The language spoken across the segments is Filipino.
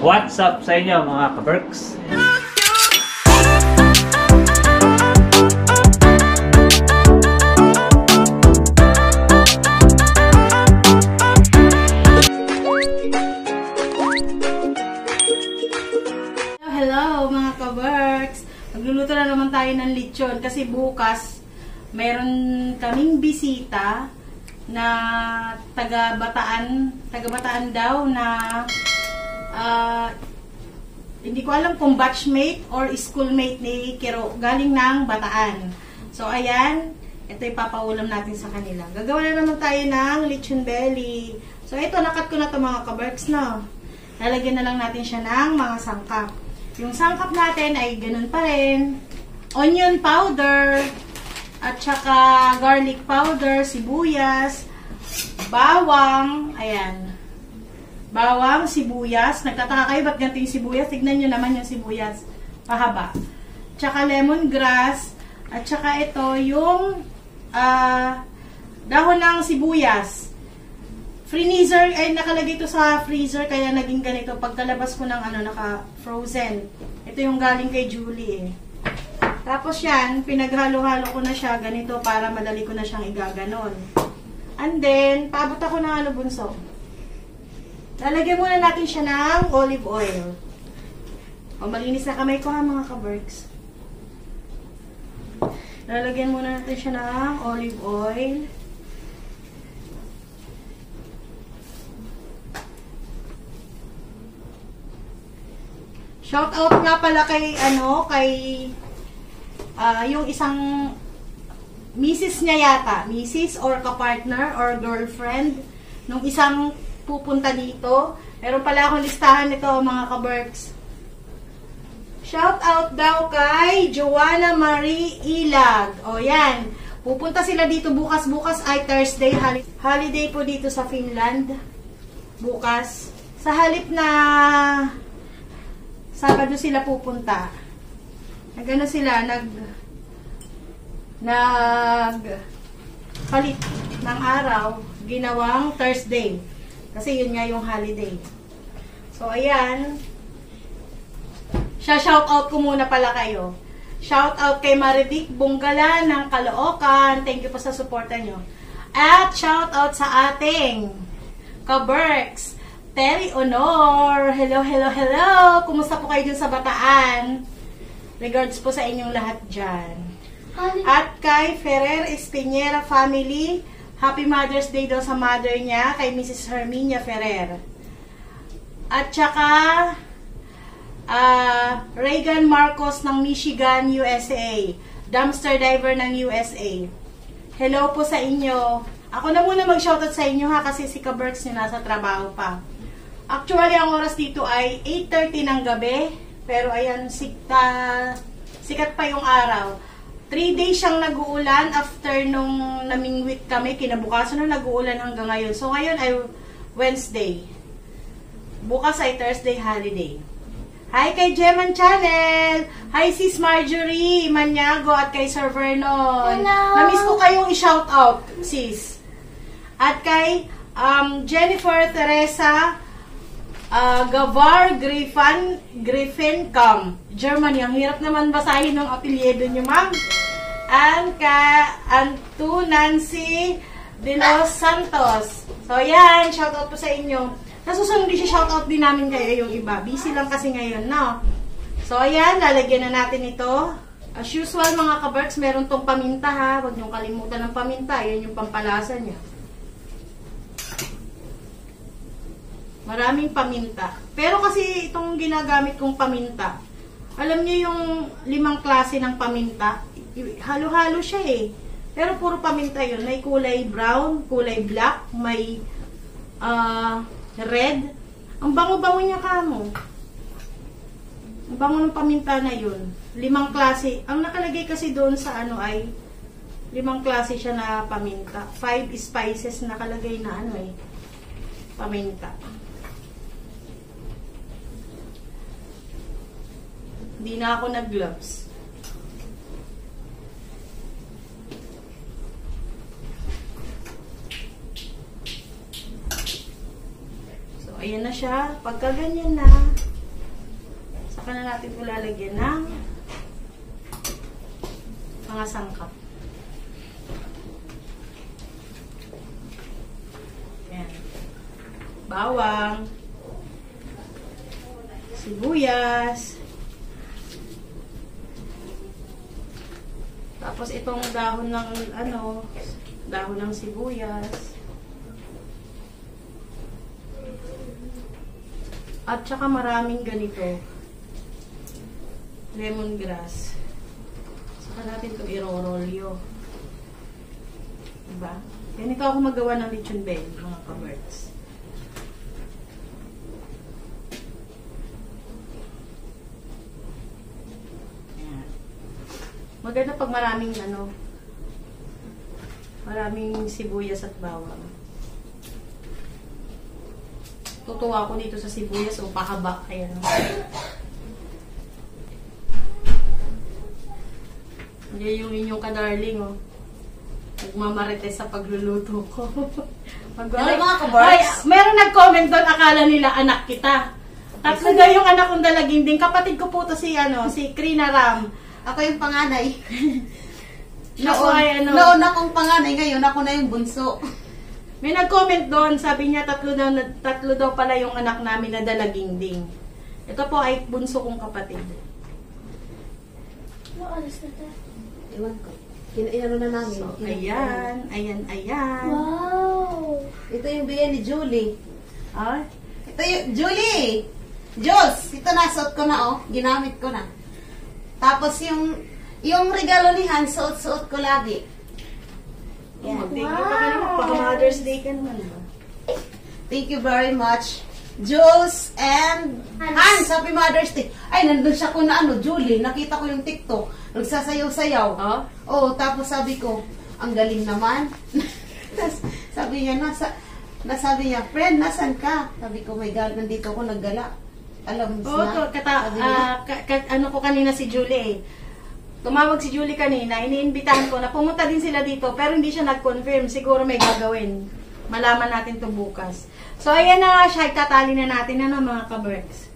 What's up sa inyo mga kaberks? Hello mga kaberks! Magluluto na naman tayo ng lechon kasi bukas meron kaming bisita na taga-Bataan daw na hindi ko alam kung batchmate or schoolmate ni Kiro, galing ng Bataan. So ayan, ito ipapaulam natin sa kanila. Gagawa na naman tayo ng lechon belly. So ito, nakat ko na ito mga kaberks, no? Lalagyan na lang natin siya ng mga sangkap. Yung sangkap natin ay ganun pa rin. Onion powder, at saka garlic powder, sibuyas, bawang, ayan. Bawang, sibuyas. Nagtataka kayo ba't ganito yung sibuyas? Tignan nyo naman yung sibuyas. Pahaba. Tsaka lemongrass. At saka ito yung dahon ng sibuyas. Freezer, ay nakalagay ito sa freezer kaya naging ganito. Pagkalabas ko ng naka-frozen. Ito yung galing kay Julie eh. Tapos yan, pinaghalo-halo ko na siya ganito para madali ko na siyang igaganon. And then, paabot ako ng bunso. Lalagyan muna natin siya ng olive oil. O, malinis na kamay ko ha mga kaberks. Lalagyan muna natin siya ng olive oil. Shout out nga pala kay yung isang misis niya yata, misis or kapartner or girlfriend nung isang pupunta dito. Meron pala akong listahan nito mga kaberks. Shout out daw kay Joanna Marie Ilag. O yan, pupunta sila dito bukas ay Thursday, holiday po dito sa Finland. Bukas. Sa halip na Sabado sila pupunta. Nagano sila, palit ng araw, ginawang Thursday. Kasi yun nga yung holiday. So, ayan. Shoutout ko muna pala kayo. Shoutout kay Marivic Bunggala ng Caloocan. Thank you po sa suporta nyo. At shoutout sa ating kaberks, Terry Honor. Hello, hello, hello. Kumusta po kayo dun sa Bataan? Regards po sa inyong lahat dyan. At kay Ferrer Espinera family, Happy Mother's Day daw sa mother niya, kay Mrs. Herminia Ferrer. At saka, Reagan Marcos ng Michigan, USA. Dumpster diver ng USA. Hello po sa inyo. Ako na muna mag-shoutout sa inyo ha, kasi si Kaberks nyo nasa trabaho pa. Actually, ang oras dito ay 8:30 ng gabi. Pero ayan, sikat pa yung araw. 3 days siyang nag-uulan after nung namingwit kami. Kinabukasan na nag-uulan hanggang ngayon. So ngayon ay Wednesday. Bukas ay Thursday holiday. Hi kay Geman Channel! Hi sis Marjorie Maniago at kay Sir Vernon. Hello! Namiss ko kayong i-shoutout, sis. At kay Jennifer Teresa Gavar Griffin Kam, Germany. Ang hirap naman basahin ng apelyido niyo, ma'am. And ka Antu Nancy De Los Santos. So, yan. Shoutout po sa inyo. Nasusunod din siya, shoutout din namin kayo yung iba. Busy lang kasi ngayon, no? So, ayan. Lalagyan na natin ito. As usual, mga kaberks, meron tong paminta, ha? Huwag niyong kalimutan ng paminta. Yan yung pampalasa niya. Maraming paminta. Pero kasi itong ginagamit kong paminta, alam niyo yung 5 klase ng paminta, halo-halo siya eh. Pero puro paminta yun. May kulay brown, kulay black, may red. Ang bango-bango niya kamo. Ang bango ng paminta na yun. 5 klase. Ang nakalagay kasi doon sa ay 5 klase siya na paminta. 5 spices nakalagay na paminta. Hindi na ako nag-gloves. So, ayan na siya. Pagka ganyan na, Saka na natin ito lalagyan ng mga sangkap. Ayan. Bawang, sibuyas, tapos itong dahon ng dahon ng sibuyas, at saka maraming ganito, lemongrass. Saka natin ito irorolyo. Diba? Ganito ako magawa ng lechon belly, mga ka-birds. Maganda pag maraming sibuyas at bawang. Tutuwa ko dito sa sibuyas o pahaba. Ayan. Hindi yung inyong kadarling, oh. Nagmamarites sa pagluluto ko. Hello mga kabarks. Meron nag-comment doon, akala nila anak kita. Tatlo daw yung anak kong dalaging din. Kapatid ko po to si Krina Ram. Ako yung panganay. Noon akong panganay, ngayon ako na yung bunso. May nag-comment doon, sabi niya tatlo daw pala yung anak namin na dalaging ding. Ito po ay bunso kong kapatid. Iwan ko. Inano na namin. So, ayan. Wow! Ito yung bigay ni Julie. Ah? Ito yung, Julie! Jules! Ito na, suot ko na, oh. Ginamit ko na. Tapos yung regalo ni Han, suot-suot ko lagi. Yan. Thank you pa kanina. Pag-Mother's Day ka naman ba? Thank you very much. Jules and Hans, happy Mother's Day. Ay, nandun siya ko na Julie, nakita ko yung TikTok. Nagsasayaw-sayaw. Oh? Oh, tapos sabi ko, ang galing naman. Sabi niya, nasabi niya, friend, nasan ka? Sabi ko, my God, nandito ako naggala. Alam mo Oo, ano ko kanina si Julie eh. Tumawag si Julie kanina, iniimbitahan ko na pumunta din sila dito, pero hindi siya nag-confirm. Siguro may gagawin. Malaman natin to bukas. So, ayan na nga siya. Itatali na natin na mga ka-Berks.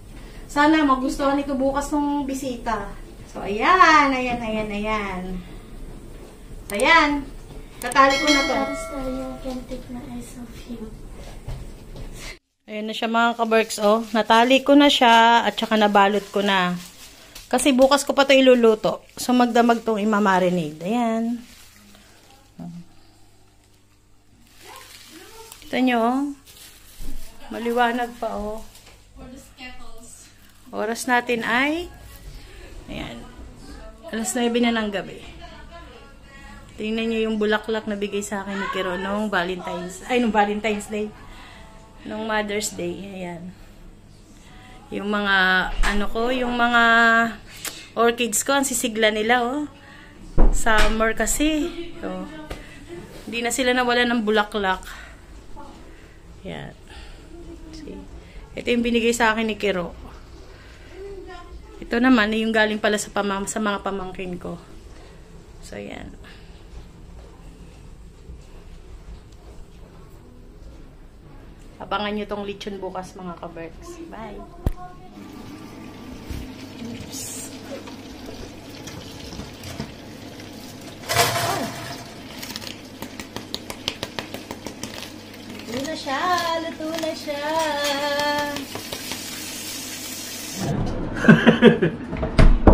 Sana magustuhan ito bukas ng bisita. So, ayan. So, ayan. Tatali ko na to. Ayan na siya mga ka-Berks, oh. Natali ko na siya at saka nabalot ko na. Kasi bukas ko pa ito iluluto. So, magdamag itong imamarinade. Ayan. Ito nyo, oh. Maliwanag pa, oh. Oras natin ay ayan. 9:00 na ng gabi. Tingnan nyo yung bulaklak na bigay sa akin ni Kiro nung Valentine's Day. Nung Mother's Day. Ayan. Yung mga, yung mga orchids ko, ang sisigla nila, oh. Summer kasi. Oh. Hindi na sila nawala ng bulaklak. Yan. See? Ito yung binigay sa akin ni Kiro. Ito naman, yung galing pala sa mga pamangkin ko. So, yan. Abangan nyo tong lechon bukas, mga ka-Berks. Bye! Oops. Oh. Luto na siya!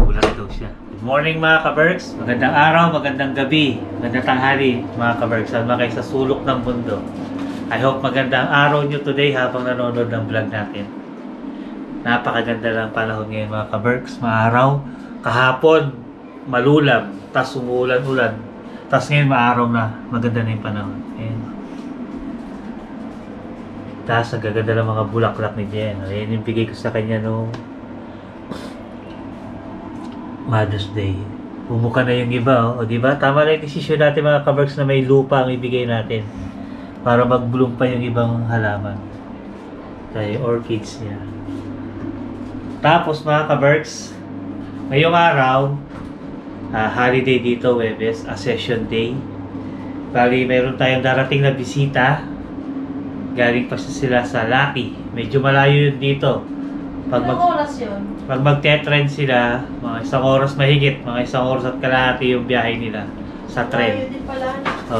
Ulang daw siya. Good morning mga ka-Berks. Magandang araw, magandang gabi, magandang tanghali mga ka-Berks. Salma kayo sa sulok ng mundo. I hope magandang araw nyo today habang nanonood ng vlog natin. Napakaganda lang panahon ngayon mga ka-Berks. Maaraw, kahapon malulab, tas umuulan-ulan, tas ngayon maaraw na, maganda na yung panahon. Ayan. Tas ang gaganda ng mga bulaklak ni Jen. Ayan yung bigay ko sa kanya no Mother's Day. Bumuka na yung iba, oh. O diba? Tama na yung desisyon natin mga ka-Berks na may lupa ang ibigay natin para mag-bloom pa yung ibang halaman. Kaya orchids niya. Tapos mga ka-Berks, ngayong araw, holiday dito, Webes, a session day. Bali, meron tayong darating na bisita. Galing pa sila sa Laki. Medyo malayo yun dito. Pag Ilang oras yun? pag magte-trend sila, mga 1 oras mahigit, mga 1 oras at kalahati yung biyahe nila sa Layo trend. din pala.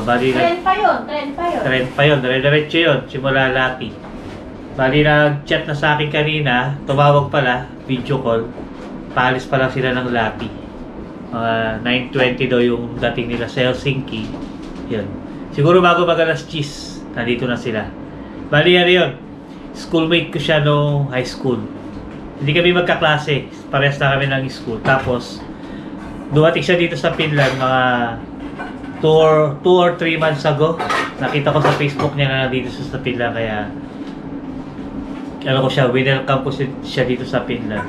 Bali Trend pa yun, trend pa yun. trend pa yun, dire-diretso yun, simula Lati. Bali nag-chat na sa akin kanina, tumawag pala, video call, paalis pa lang sila ng Lati. 9:20 daw yung dating nila sa Helsinki. Yun. Siguro bago mag-alas 10, nandito na sila. Bali yan yun. Schoolmate ko siya no high school. Hindi kami magkaklase. Parehas na kami ng school. Tapos, dumating siya dito sa Finland mga 2 or 3 months ago. Nakita ko sa Facebook niya na nandito siya sa Finland. Kaya, ko siya, winelcome ko siya dito sa Finland.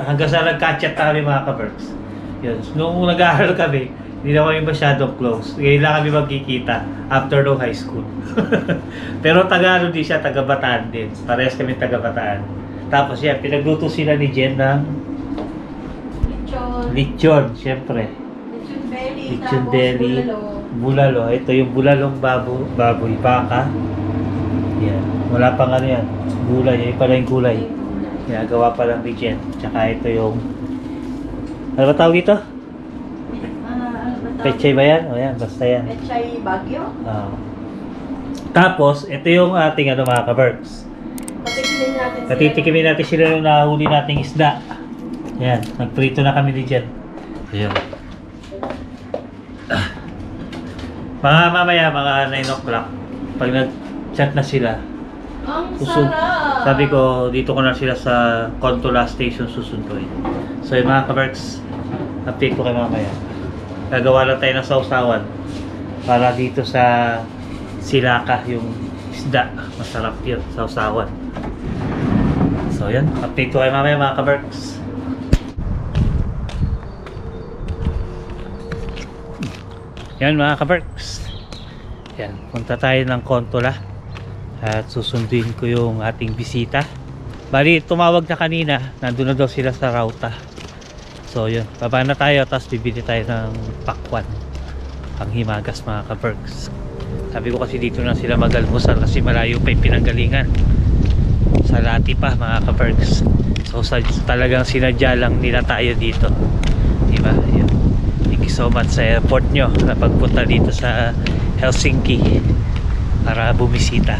Hanggang sa nagka-chat kami mga ka-Berks. Yun. Nung nag-aaral kami, hindi na kami masyadong close. Ngayon lang kami magkikita after no high school. Pero taga din siya, taga Bataan din. Parehas kami taga Bataan. Tapos yan, pinagluto sila ni Jen ng lechon, syempre. Lechon belly, Lechon tapos belly, bulalo. Ito yung bulalong baboy, baka. Yan. Wala pang ano yan. Gulay, yan pala yung gulay. Ginagawa pa lang ni Jen. Tsaka ito yung ano ba tawag ito? Pechay ba yan? O yan, basta yan. Pechay Bagyo? Tapos, ito yung ating ano mga ka-Berks. Patikimin natin sila. Natitikimin natin sila nung nahuli nating isda. Yan, nagprito na kami ni Jen. Ayun. Mga mamaya, mga 9 o'clock, pag nag-chat na sila, Ang sarap! sabi ko, dito ko na sila sa Contola Station susunduin. So yung mga ka-Berks, update ko kayo mamaya. Gagawa lang tayo ng sausawan para dito sa Silaka yung isda. Masarap yun, sausawan. So yan, update ko kayo mamaya mga ka-Berks. Yan mga ka-Berks. Yan, punta tayo ng Contola at susunduin ko yung ating bisita. Bali, tumawag na kanina, nandun na daw sila sa Rauta. So yun, baba na tayo, tapos bibili tayo ng pakwan, panghimagas mga ka-Berks. Sabi ko kasi dito na sila mag-almusal kasi malayo pa yung pinanggalingan. Sa Lati pa mga ka-Berks. So talagang sinadya lang nila tayo dito. Diba? Yun. Thank you so much sa airport nyo na pagpunta dito sa Helsinki para bumisita.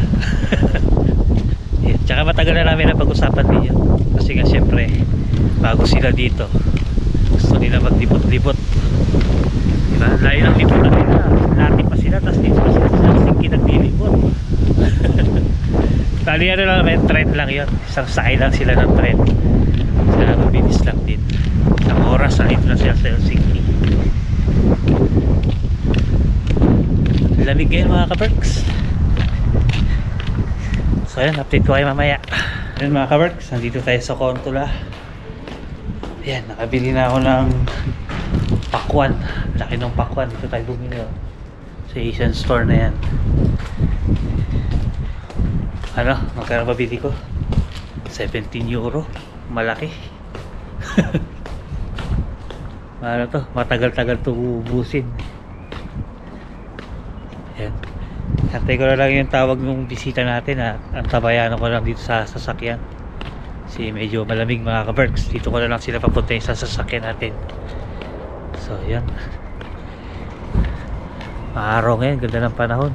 Yun. Tsaka matagal na namin na pag-usapan din yun. Kasi nga syempre bago sila dito, gusto nila maglibot-libot. Diba? Layo ng libot na nila. Lati pa sila, tapos dito pa sila sa Helsinki naglilibot. Bali ano lang, may trend lang yun. Isang sakay lang sila ng trend. Sila mabilis lang din. Isang oras na ito na sila sa Helsinki. Lamig ngayon mga ka-Berks. So ayan, update ko kayo mamaya. Ayan mga ka-Berks, nandito tayo sa Contola. Ayan, nakabili na ako ng pakwan. Laki ng pakwan. Dito tayo bumili sa Asian store na yan. Ano, magkano mabili ko? 17 euro. Malaki. Ano to? Matagal-tagal ito ubusin. Ayan. Hantay ko na lang yung tawag ng bisita natin at ang tabayan ko lang dito sa sasakyan. Kasi medyo malamig mga ka-Berks. Dito ko na lang sila papuntahin sa sasakyan natin. So, yan. Maaraw ngayon. Ganda ng panahon.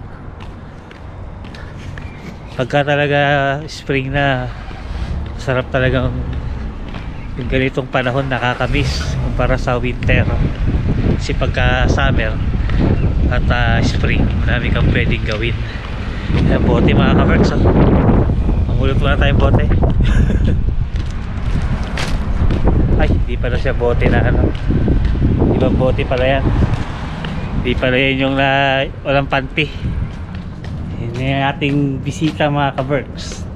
Pagka talaga spring na, sarap talagang yung ganitong panahon nakakamiss kumpara sa winter. Kasi pagka summer at spring, marami kang pwedeng gawin. Ayan, bote mga ka-Berks. Mangulot muna tayong bote. Ay, hindi pala siya bote na ano. Ibang bote pala yan. Hindi pala yan yung walang panty. Yan yung ating bisita mga ka-Berks.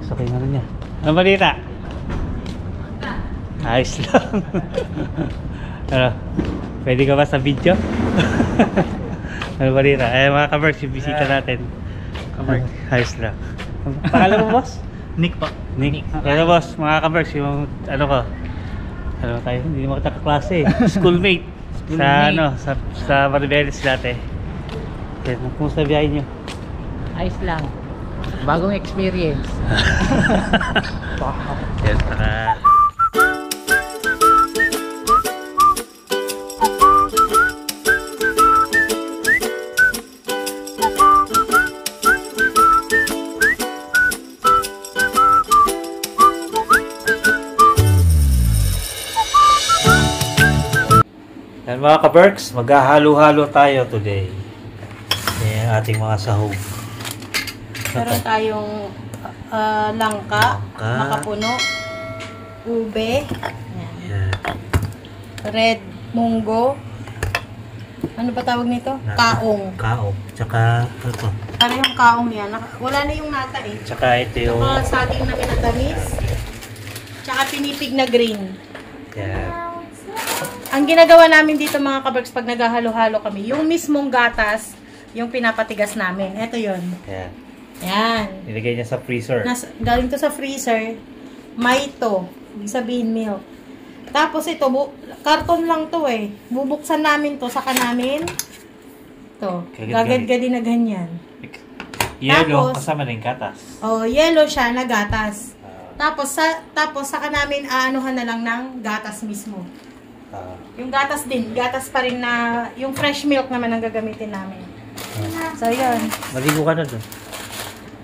Sakay na niya. Ano balita? Ayos lang. Ano? Pwede ka ba sa video? Ano balita? Eh mga ka-Berks, yung bisita natin. Ayos lang. Pangalan mo boss? Nick pa. Nick. Ano boss, mga ka-Berks, yung ano ko? Ano tayo? Hindi mo kita kaklase eh. Schoolmate. Sa ano, sa Maribeles dati. Yan, kumusta biyahe nyo? Ayos lang. Bagong experience. Yan, para... Yan mga ka-Berks, maghahalo-halo tayo today. Yan ang ating mga sahog. Meron tayong langka, makapuno, ube, ayan, Yan. red munggo, ano pa tawag nito? Kaong. Kaong. Tsaka, ano to? Ano yung kaong niya? Wala na yung nata eh. Tsaka ito yung... Mga saging na minatamis, tsaka pinipig na green. Yan. Ang ginagawa namin dito mga ka-Berks pag naghahalo-halo kami, yung mismong gatas, yung pinapatigas namin. Ito yun. Yan. Yan. Nilagay niya sa freezer. Galing to sa freezer, may ito. Ibig sabihin milk. Tapos ito, karton lang to eh. Bubuksan namin to, saka namin to. Gagad-gadi na ganyan. Yellow, Tapos, kasama na yung gatas. Oh, yellow siya na gatas. Tapos saka namin aanuhan na lang ng gatas mismo. Yung gatas din, gatas pa rin na, yung fresh milk naman ang gagamitin namin. So, yun. Maligo ka na dun.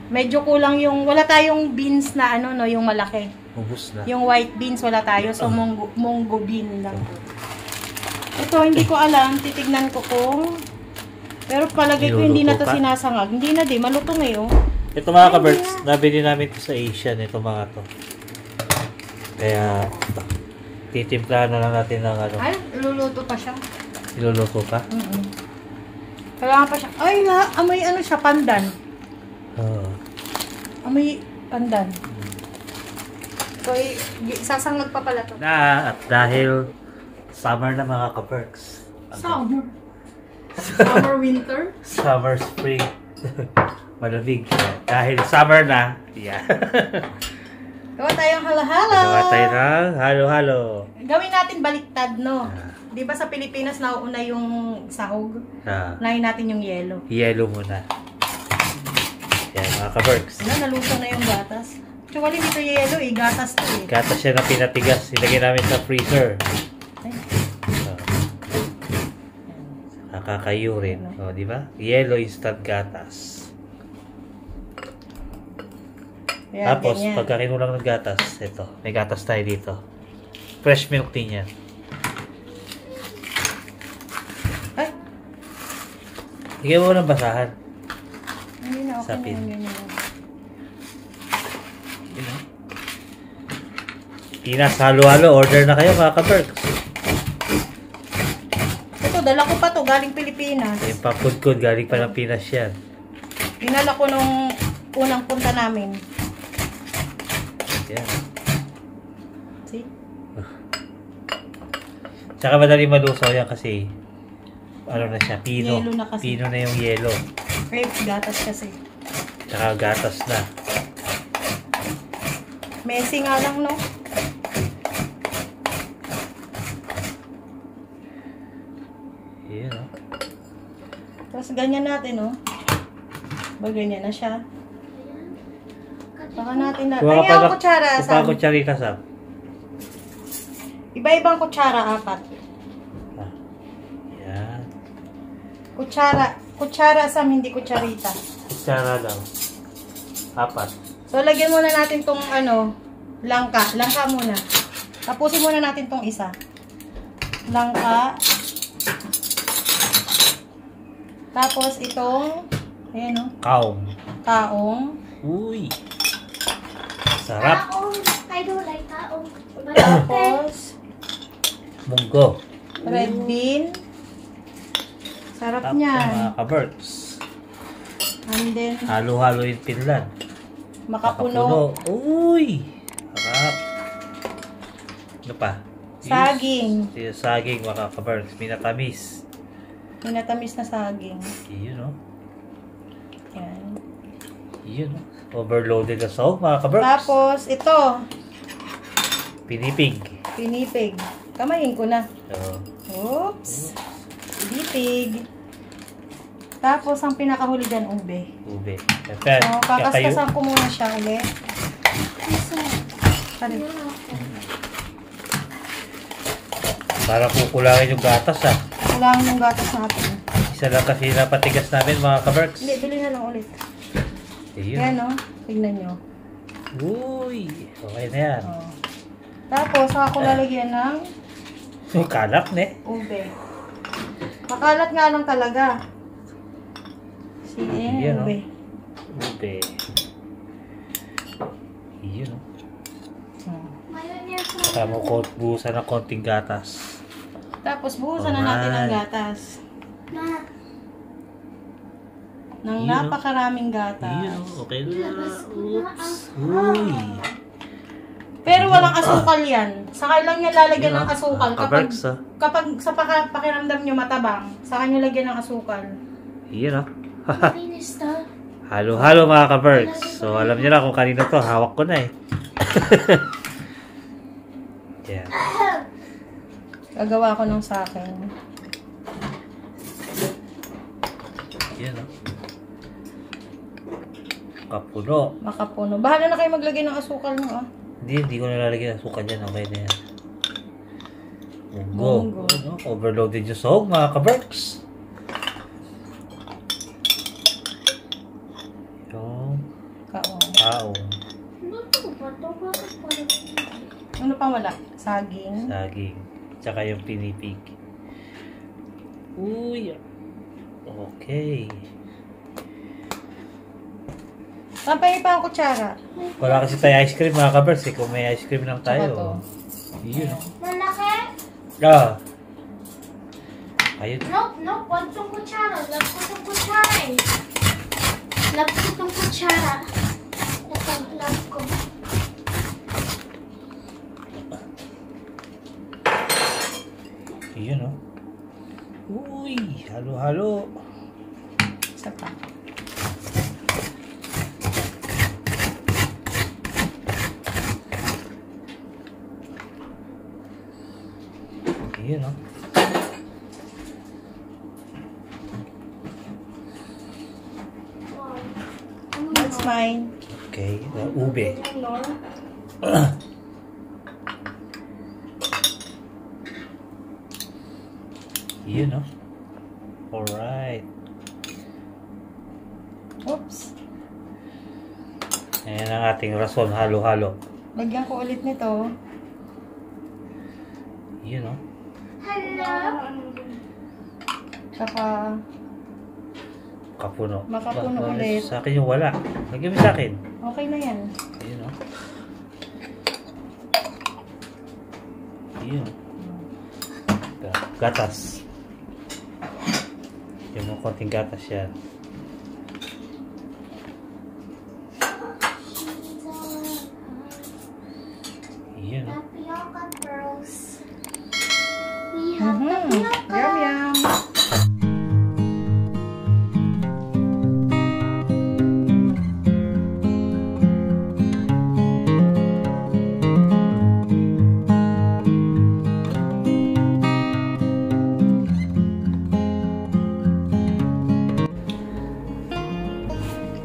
Medyo kulang yung, wala tayong beans na ano, no, yung malaki. Ubus na. Yung white beans wala tayo, so munggo bean lang. Ito, hindi ko alam, titignan ko kung, pero palagay ko hindi na to Niluluto pa? sinasangag. Hindi na din, malutong eh, oh. Ito mga ka-Berks, nabili namin ito sa Asian, ito mga to. Kaya, titimplahan na lang natin ng ano. Ay, luluto pa siya. Iluluto pa. Kailangan pa siya. Ay, amoy ano siya, pandan. Oo. Amoy pandan. So, sasangag pa pala to. At dahil summer na mga ka-Berks. Summer. Summer, winter. Summer, spring. Malamig. Dahil summer na. Yeah. Gawa tayong halo-halo. Gawa tayo ng halo-halo. Gawin natin baliktad, no? Di ba sa Pilipinas nauuna yung sahog? Unahin natin yung yelo. Yellow muna. Yan mga ka-Berks. Ano, naluto na yung gatas. Actually, dito yelo eh. Gatas to eh. Gatas siya na pinatigas. Ilagay namin sa freezer. Nakakayo rin. O, di ba? Yellow instant gatas. Ayan, Tapos, ganyan. pagka kinulang ng gatas, ito. May gatas tayo dito. Fresh milk din yan. Ay, Higay mo ng basahan. hindi na okay Sapin. na yung ganyan. Pinas halo-halo. Order na kayo mga ka-Berks. Ito, dala ko pa to. Galing Pilipinas. Yung papudkod, galing pa ng Pinas yan. Dinala ko nung unang punta namin. Yan. See? Tsaka madali malusaw yan kasi ano na siya, pino. Yelo na kasi. Pino na yung yelo. Grape gatas kasi. Tsaka gatas na. Messy nga lang, no? Yan, o. Tapos ganyan natin, no? Ba, ganyan na siya. Baka natin na... Ay, ang kutsara, Kuha Sam. kutsarita, Sam. Iba-ibang kutsara, 4. Yan. Kutsara, Sam, hindi kutsarita. Kutsara lang. 4. So, lagyan muna natin tong, ano, langka. Langka muna. Tapusin muna natin tong isa. Langka. Tapos, itong, ayan, no? Kaong. Kaong. Uy. Sarap. I don't like taong. Tapos, Munggo. red bean. Sarap Tapos niyan. mga ka-Berks. And then, Halo-halo yung pinlan. makapuno. Uy. Sarap. Ano pa? Saging. Yung saging mga ka-Berks. Minatamis. Minatamis na saging. Yun, o. Yan. Yun, o. Overloaded na sahog mga ka-Berks. Tapos, ito. Pinipig. Pinipig. Kamayin ko na. So, Oops. Pinipig. Tapos, ang pinakahuli dyan, ube. Ube. So, kakaskasan ko muna siya ulit. Sorry. Para kukulangin yung gatas ah. Kailangan yung gatas natin. Isa lang kasi napatigas namin mga kaberks. Hindi, bili na lang ulit. Ayun. Yan o. Tignan nyo. Uy. Okay na yan. Oh. Tapos, saka ko lalagyan ng Kalat ne. ube. Makalat nga lang talaga. Sige, Yan, ube. Ube. Iyon. Tama ko buhusan ng konting gatas. Tapos, buhusan na natin ang gatas. Nang napakaraming gatas. Iyon. Okay na. Oops. Uy. Pero walang asukal yan. Saka lang niya lalagyan ng asukal. Kapag sa pakiramdam nyo matabang, saka nyo lagyan ng asukal. Iyon Halo-halo mga ka-Berks. So alam niyo na kung kanino to. Hawak ko na eh. Yeah. Gagawa ko ng sa akin. Iyon Kapuno. Makapuno. Bahala na kayo maglagay ng asukal mo ah. Hindi ko nalalagyan ng suka dyan. Okay na yan. Munggo. Ano? Overloaded yung sahog mga ka-Berks. Yung kaong. Ano pa wala? Saging. Saging. Tsaka yung pinipig. Uy. Okay. Tapay pa ang kutsara. Wala kasi tayo ice cream mga ka-Berks. Kung may ice cream lang Tsaka to. tayo. Yun. Malaki? Ah. Ayun. Nope. Huwag itong kutsara. Love ko itong kutsara eh. Love ko itong kutsara. Ito, love ko. Yun Uy. Halo-halo. Isa pa. Yun That's mine. Okay. Ube. Yun Alright. Oops. Ayan ang ating rason. Halo-halo. Lagyan ko ulit nito. Yun Hello? Tsaka Kapuno. Makapuno ulit. Sa akin yung wala. Lagyan mo sa akin. okay na yan. Yun Yun. Gatas. Yung mga konting gatas yan. Yun Tapioca pearls. We have tapioca. Yum yum.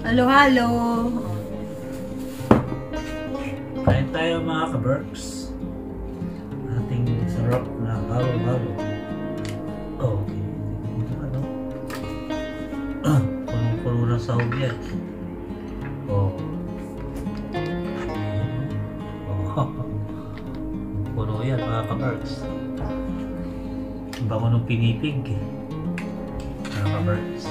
Halo-halo. Kain tayo mga ka-Berks. Ating sarap na halo-halo. Okay. Punong-puno ng sahog yan. Puno yan mga ka-Berks. Bango ng pinipig mga ka-Berks.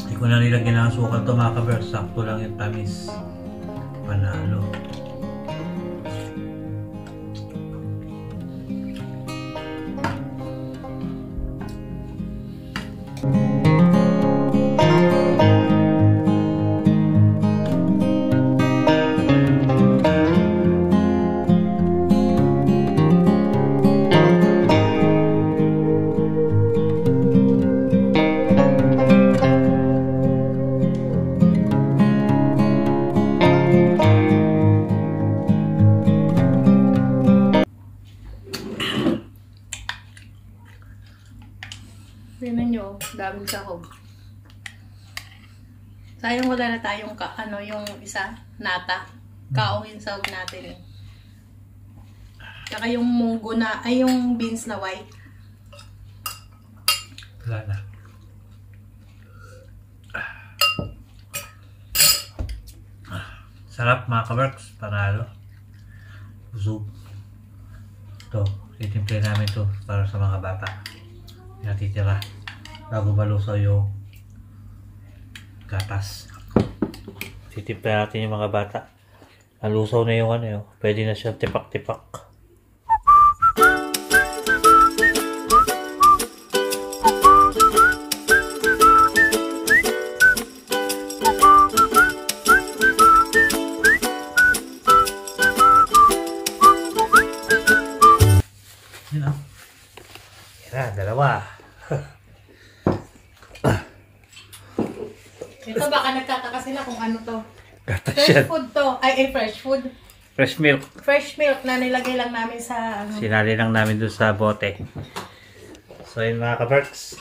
Hindi ko na nilagyan ng asukal ito mga ka-Berks. Sakto lang yung tamis. Panalo. daming sahog. Sayang wala na tayong yung isa, nata. Kaong yung sahog natin eh. Tsaka yung munggo na, ay yung beans na white. Wala na. Sarap mga kabarks, panalo. Busog. Ito, titimplay namin to para sa mga bata. Natitira bago malusaw yung gatas. Titimplay natin yung mga bata. Nalusaw na yung pwede na siya tipak-tipak. Dalawa. Ito baka nagtataka sila kung ano to. Gatas Fresh yan. food to. Ay, fresh food. Fresh milk. Fresh milk na nilagay lang namin sa Sinali lang namin doon sa bote. So yun mga kabarks.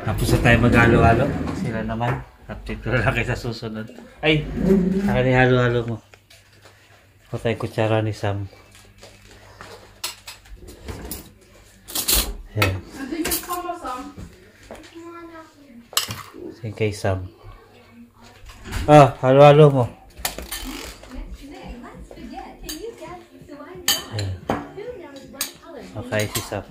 Tapos na tayo mag-halo-halo. Sila naman. Update ko lang kayo sa susunod. Ay! Saka ni halo-halo mo. Ako tayo kutsara ni Sam. Ayan. Sige kay Sam. Ah, halo-halo mo. Ayan. Okay, si Sam.